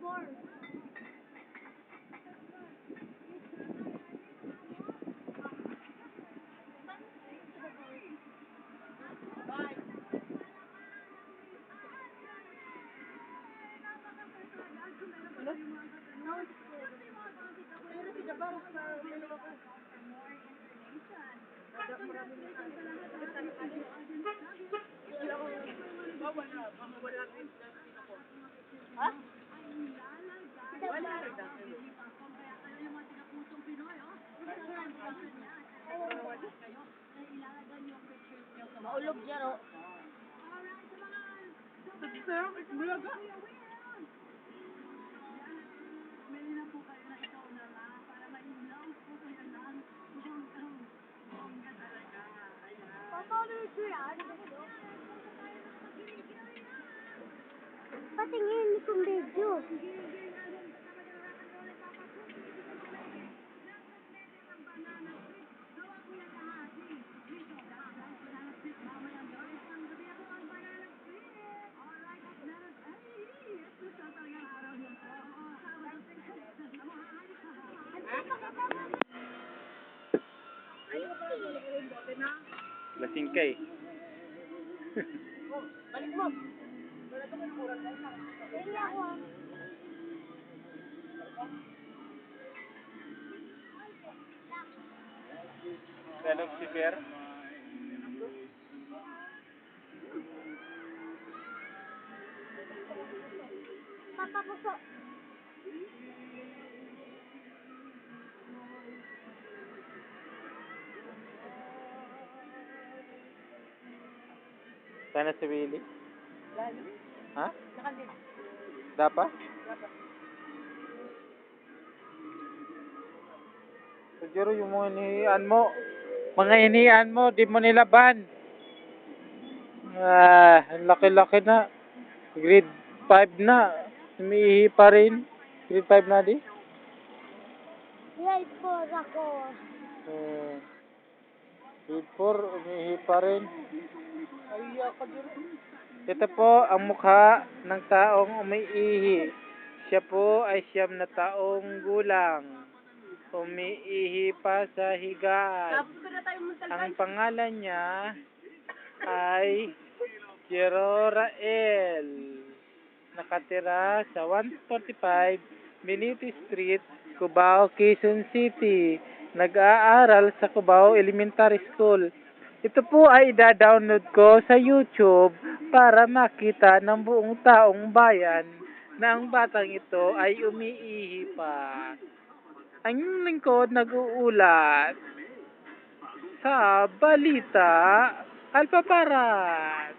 Ha? Maulog dyan, oh. Bulaga. Patingin kung video. Lasing ka eh. Balik mo. Hindi ako. Lalog si Bear. Papapuso. Sana si Willie. Lalo. Ha? Nakandit. Dapa? Siguro yung mga inihian mo. Mga inihian mo, di mo nilaban. Ang laki-laki na. Grade 5 na. Umiihi pa rin. Grade 5 na di. Grade 4 ako. Grade 4, umiihi pa rin. Ay, ako dyan. Ito po ang mukha ng taong umiihi. Siya po ay 9 na taong gulang. Umiihi pa sa higaan. Tapos ko na tayo muntalban. Ang pangalan niya ay Jerorael. Nakatira sa 145 Beniti Street, Cubao, Quezon City. Nag-aaral sa Cubao Elementary School. Ito po ay ida-download ko sa YouTube para makita ng buong taong bayan na ang batang ito ay umiihi pa. Ang inyong lingkod nag-uulat sa Balita Alpaparat.